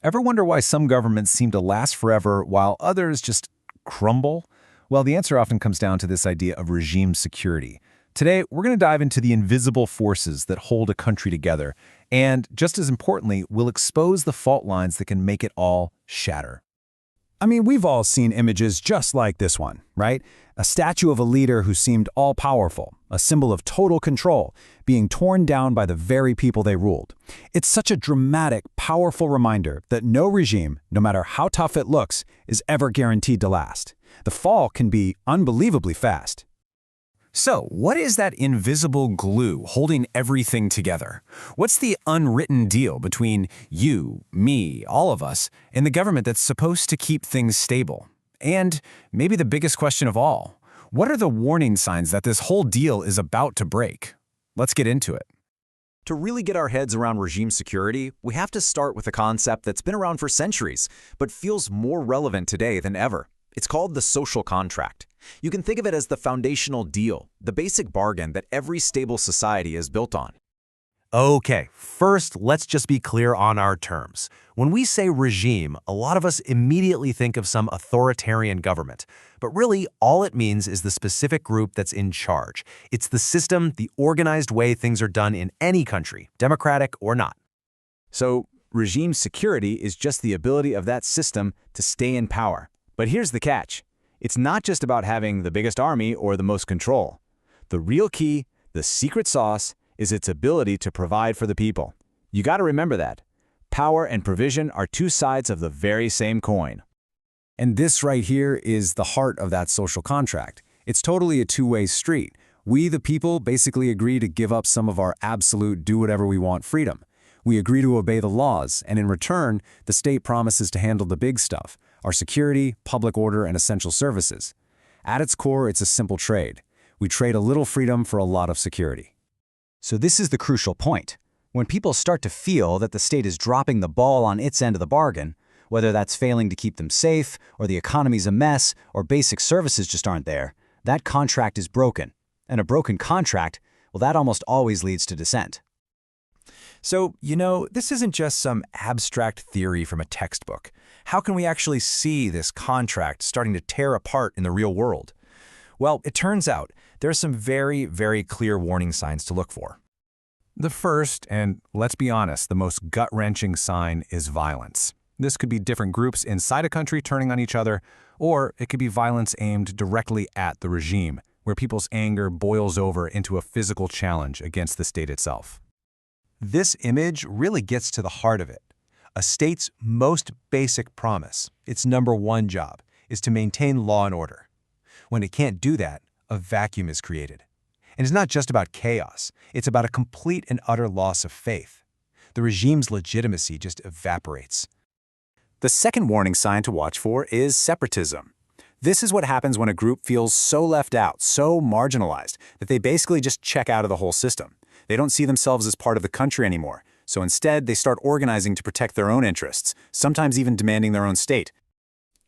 Ever wonder why some governments seem to last forever while others just crumble? Well, the answer often comes down to this idea of regime security. Today, we're going to dive into the invisible forces that hold a country together, and just as importantly, we'll expose the fault lines that can make it all shatter. I mean, we've all seen images just like this one, right? A statue of a leader who seemed all-powerful, a symbol of total control, being torn down by the very people they ruled. It's such a dramatic, powerful reminder that no regime, no matter how tough it looks, is ever guaranteed to last. The fall can be unbelievably fast. So, what is that invisible glue holding everything together? What's the unwritten deal between you, me, all of us, and the government that's supposed to keep things stable? And maybe the biggest question of all, what are the warning signs that this whole deal is about to break? Let's get into it. To really get our heads around regime security, we have to start with a concept that's been around for centuries, but feels more relevant today than ever. It's called the social contract. You can think of it as the foundational deal, the basic bargain that every stable society is built on. Okay, first, let's just be clear on our terms. When we say regime, a lot of us immediately think of some authoritarian government. But really, all it means is the specific group that's in charge. It's the system, the organized way things are done in any country, democratic or not. So, regime security is just the ability of that system to stay in power. But here's the catch. It's not just about having the biggest army or the most control. The real key, the secret sauce, is its ability to provide for the people. You got to remember that. Power and provision are two sides of the very same coin. And this right here is the heart of that social contract. It's totally a two-way street. We, the people, basically agree to give up some of our absolute do-whatever-we-want freedom. We agree to obey the laws, and in return, the state promises to handle the big stuff, our security, public order, and essential services. At its core, it's a simple trade. We trade a little freedom for a lot of security. So this is the crucial point. When people start to feel that the state is dropping the ball on its end of the bargain, whether that's failing to keep them safe, or the economy's a mess, or basic services just aren't there, that contract is broken. And a broken contract, well, that almost always leads to dissent. So, this isn't just some abstract theory from a textbook. How can we actually see this contract starting to tear apart in the real world? Well, it turns out there are some very, very clear warning signs to look for. The first, and let's be honest, the most gut-wrenching sign is violence. This could be different groups inside a country turning on each other, or it could be violence aimed directly at the regime, where people's anger boils over into a physical challenge against the state itself. This image really gets to the heart of it. A state's most basic promise, its number one job, is to maintain law and order. When it can't do that, a vacuum is created. And it's not just about chaos, it's about a complete and utter loss of faith. The regime's legitimacy just evaporates. The second warning sign to watch for is separatism. This is what happens when a group feels so left out, so marginalized, that they basically just check out of the whole system. They don't see themselves as part of the country anymore, so instead they start organizing to protect their own interests, sometimes even demanding their own state.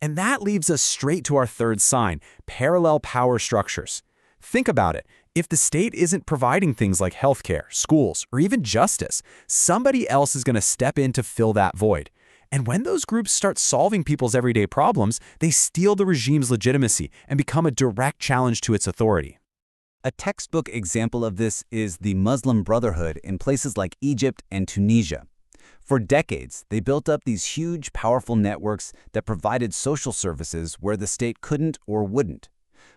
And that leads us straight to our third sign, parallel power structures. Think about it. If the state isn't providing things like healthcare, schools, or even justice, somebody else is going to step in to fill that void. And when those groups start solving people's everyday problems, they steal the regime's legitimacy and become a direct challenge to its authority. A textbook example of this is the Muslim Brotherhood in places like Egypt and Tunisia. For decades, they built up these huge, powerful networks that provided social services where the state couldn't or wouldn't.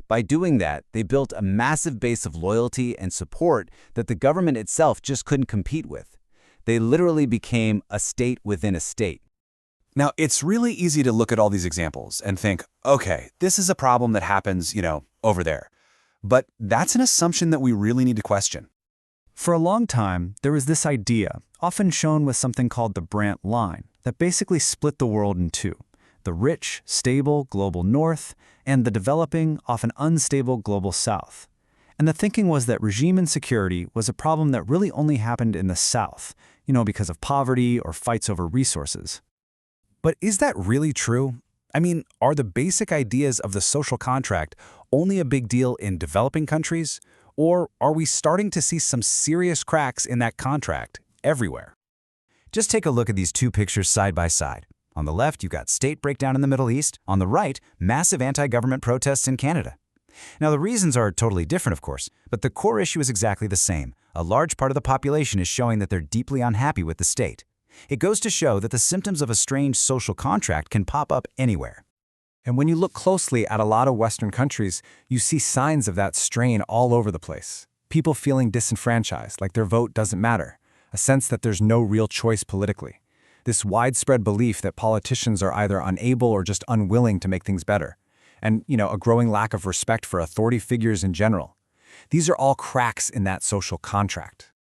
By doing that, they built a massive base of loyalty and support that the government itself just couldn't compete with. They literally became a state within a state. Now, it's really easy to look at all these examples and think, okay, this is a problem that happens, over there. But that's an assumption that we really need to question. For a long time, there was this idea, often shown with something called the Brandt line, that basically split the world in two: the rich, stable global north, and the developing, often unstable global south. And the thinking was that regime insecurity was a problem that really only happened in the south, because of poverty or fights over resources. But is that really true? I mean, are the basic ideas of the social contract only a big deal in developing countries? Or are we starting to see some serious cracks in that contract everywhere? Just take a look at these two pictures side by side. On the left, you've got state breakdown in the Middle East. On the right, massive anti-government protests in Canada. Now, the reasons are totally different, of course, but the core issue is exactly the same. A large part of the population is showing that they're deeply unhappy with the state. It goes to show that the symptoms of a strange social contract can pop up anywhere. And when you look closely at a lot of Western countries, you see signs of that strain all over the place. People feeling disenfranchised, like their vote doesn't matter. A sense that there's no real choice politically. This widespread belief that politicians are either unable or just unwilling to make things better. And, a growing lack of respect for authority figures in general. These are all cracks in that social contract.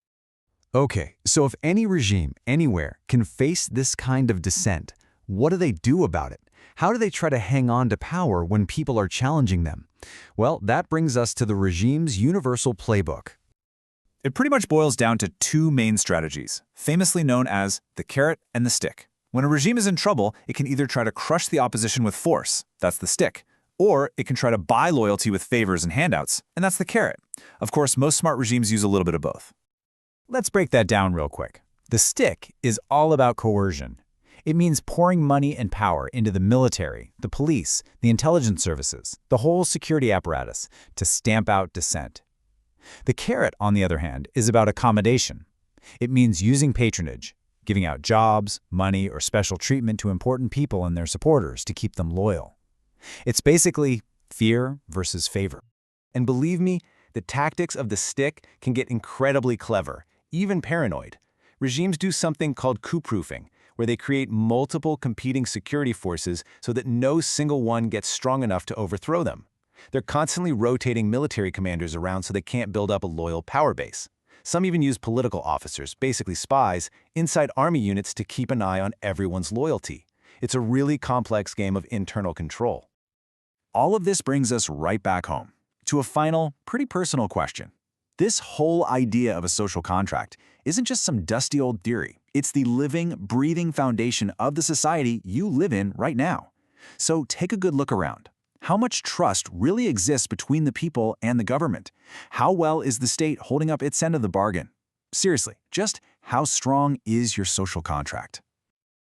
Okay, so if any regime, anywhere, can face this kind of dissent, what do they do about it? How do they try to hang on to power when people are challenging them? Well, that brings us to the regime's universal playbook. It pretty much boils down to two main strategies, famously known as the carrot and the stick. When a regime is in trouble, it can either try to crush the opposition with force, that's the stick, or it can try to buy loyalty with favors and handouts, and that's the carrot. Of course, most smart regimes use a little bit of both. Let's break that down real quick. The stick is all about coercion. It means pouring money and power into the military, the police, the intelligence services, the whole security apparatus to stamp out dissent. The carrot, on the other hand, is about accommodation. It means using patronage, giving out jobs, money, or special treatment to important people and their supporters to keep them loyal. It's basically fear versus favor. And believe me, the tactics of the stick can get incredibly clever, even paranoid. Regimes do something called coup-proofing, where they create multiple competing security forces so that no single one gets strong enough to overthrow them. They're constantly rotating military commanders around so they can't build up a loyal power base. Some even use political officers, basically spies, inside army units to keep an eye on everyone's loyalty. It's a really complex game of internal control. All of this brings us right back home to a final, pretty personal question. This whole idea of a social contract isn't just some dusty old theory. It's the living, breathing foundation of the society you live in right now. So take a good look around. How much trust really exists between the people and the government? How well is the state holding up its end of the bargain? Seriously, just how strong is your social contract?